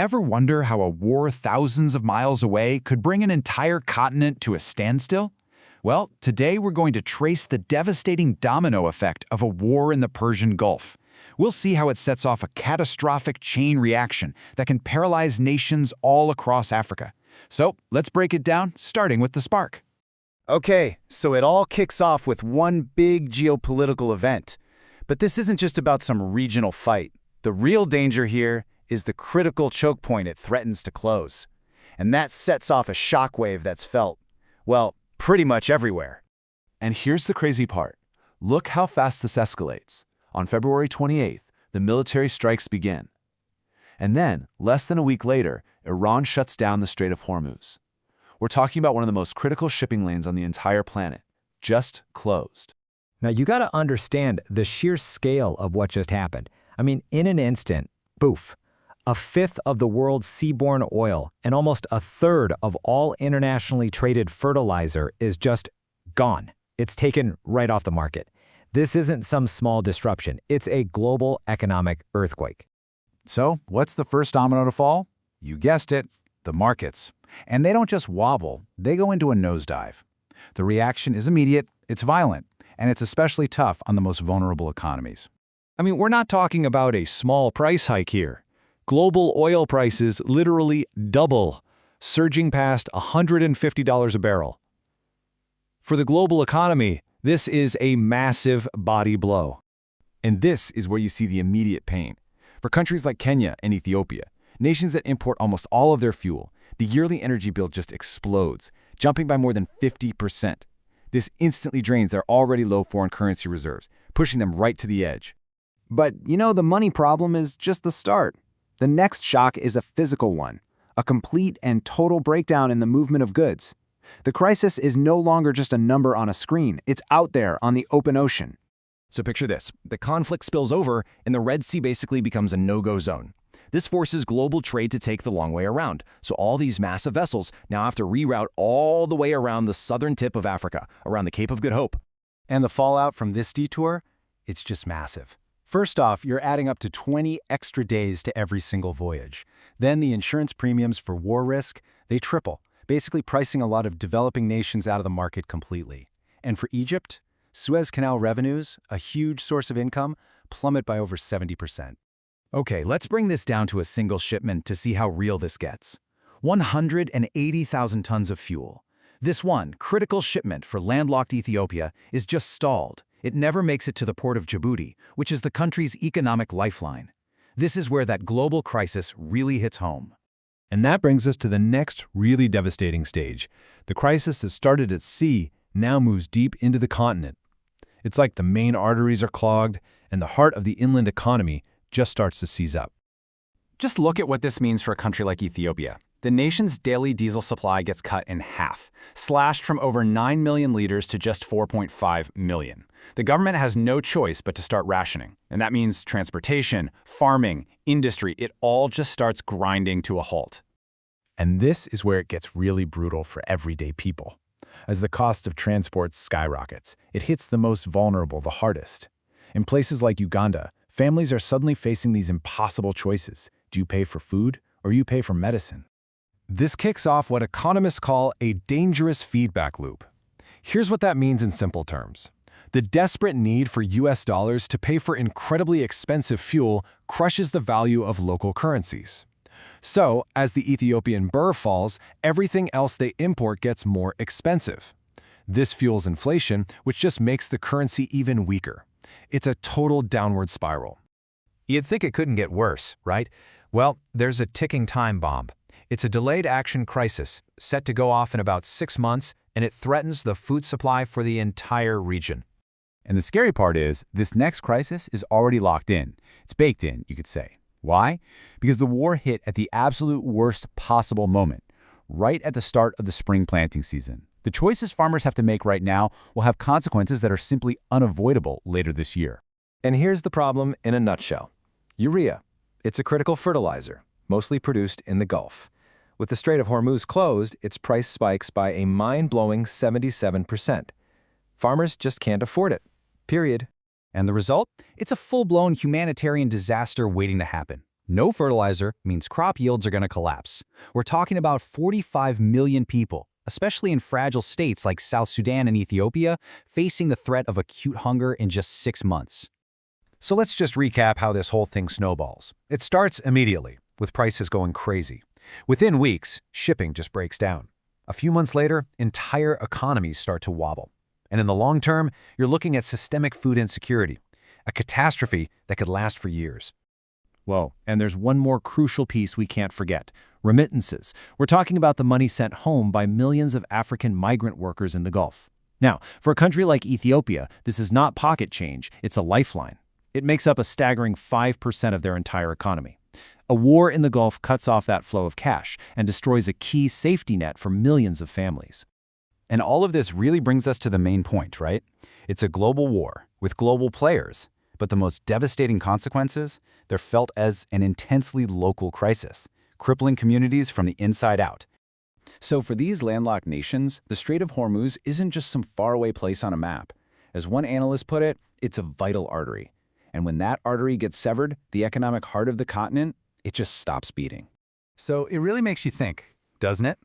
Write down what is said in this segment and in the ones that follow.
Ever wonder how a war thousands of miles away could bring an entire continent to a standstill? Well, today we're going to trace the devastating domino effect of a war in the Persian Gulf. We'll see how it sets off a catastrophic chain reaction that can paralyze nations all across Africa. So let's break it down, starting with the spark. Okay, so it all kicks off with one big geopolitical event. But this isn't just about some regional fight. The real danger here is the critical choke point it threatens to close. And that sets off a shockwave that's felt, well, pretty much everywhere. And here's the crazy part. Look how fast this escalates. On February 28th, the military strikes begin. And then, less than a week later, Iran shuts down the Strait of Hormuz. We're talking about one of the most critical shipping lanes on the entire planet, just closed. Now, you got to understand the sheer scale of what just happened. I mean, in an instant, poof, a fifth of the world's seaborne oil and almost a third of all internationally traded fertilizer is just gone. It's taken right off the market. This isn't some small disruption. It's a global economic earthquake. So, what's the first domino to fall? You guessed it, the markets. And they don't just wobble, they go into a nosedive. The reaction is immediate, it's violent, and it's especially tough on the most vulnerable economies. I mean, we're not talking about a small price hike here. Global oil prices literally double, surging past $150 a barrel. For the global economy, this is a massive body blow. And this is where you see the immediate pain. For countries like Kenya and Ethiopia, nations that import almost all of their fuel, the yearly energy bill just explodes, jumping by more than 50%. This instantly drains their already low foreign currency reserves, pushing them right to the edge. But, the money problem is just the start. The next shock is a physical one, a complete and total breakdown in the movement of goods. The crisis is no longer just a number on a screen, it's out there on the open ocean. So picture this, the conflict spills over and the Red Sea basically becomes a no-go zone. This forces global trade to take the long way around, so all these massive vessels now have to reroute all the way around the southern tip of Africa, around the Cape of Good Hope. And the fallout from this detour? It's just massive. First off, you're adding up to 20 extra days to every single voyage. Then the insurance premiums for war risk, they triple, basically pricing a lot of developing nations out of the market completely. And for Egypt, Suez Canal revenues, a huge source of income, plummet by over 70%. Okay, let's bring this down to a single shipment to see how real this gets. 180,000 tons of fuel. This one critical shipment for landlocked Ethiopia is just stalled. It never makes it to the port of Djibouti, which is the country's economic lifeline. This is where that global crisis really hits home. And that brings us to the next really devastating stage. The crisis that started at sea now moves deep into the continent. It's like the main arteries are clogged, and the heart of the inland economy just starts to seize up. Just look at what this means for a country like Ethiopia. The nation's daily diesel supply gets cut in half, slashed from over 9 million liters to just 4.5 million. The government has no choice but to start rationing, and that means transportation, farming, industry, it all just starts grinding to a halt. And this is where it gets really brutal for everyday people. As the cost of transport skyrockets, it hits the most vulnerable the hardest. In places like Uganda, families are suddenly facing these impossible choices. Do you pay for food or you pay for medicine? This kicks off what economists call a dangerous feedback loop. Here's what that means in simple terms. The desperate need for US dollars to pay for incredibly expensive fuel crushes the value of local currencies. So, as the Ethiopian birr falls, everything else they import gets more expensive. This fuels inflation, which just makes the currency even weaker. It's a total downward spiral. You'd think it couldn't get worse, right? Well, there's a ticking time bomb. It's a delayed action crisis, set to go off in about 6 months, and it threatens the food supply for the entire region. And the scary part is, this next crisis is already locked in. It's baked in, you could say. Why? Because the war hit at the absolute worst possible moment, right at the start of the spring planting season. The choices farmers have to make right now will have consequences that are simply unavoidable later this year. And here's the problem in a nutshell. Urea. It's a critical fertilizer, mostly produced in the Gulf. With the Strait of Hormuz closed, its price spikes by a mind-blowing 77%. Farmers just can't afford it. Period. And the result? It's a full-blown humanitarian disaster waiting to happen. No fertilizer means crop yields are going to collapse. We're talking about 45 million people, especially in fragile states like South Sudan and Ethiopia, facing the threat of acute hunger in just 6 months. So let's just recap how this whole thing snowballs. It starts immediately, with prices going crazy. Within weeks, shipping just breaks down. A few months later, entire economies start to wobble. And in the long term, you're looking at systemic food insecurity, a catastrophe that could last for years. Whoa, and there's one more crucial piece we can't forget: remittances. We're talking about the money sent home by millions of African migrant workers in the Gulf. Now, for a country like Ethiopia, this is not pocket change, it's a lifeline. It makes up a staggering 5% of their entire economy. A war in the Gulf cuts off that flow of cash and destroys a key safety net for millions of families. And all of this really brings us to the main point, right? It's a global war with global players, but the most devastating consequences, they're felt as an intensely local crisis, crippling communities from the inside out. So for these landlocked nations, the Strait of Hormuz isn't just some faraway place on a map. As one analyst put it, it's a vital artery. And when that artery gets severed, the economic heart of the continent, it just stops beating. So it really makes you think, doesn't it?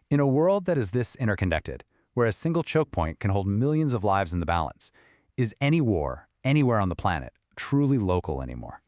In a world that is this interconnected, where a single choke point can hold millions of lives in the balance, is any war, anywhere on the planet, truly local anymore?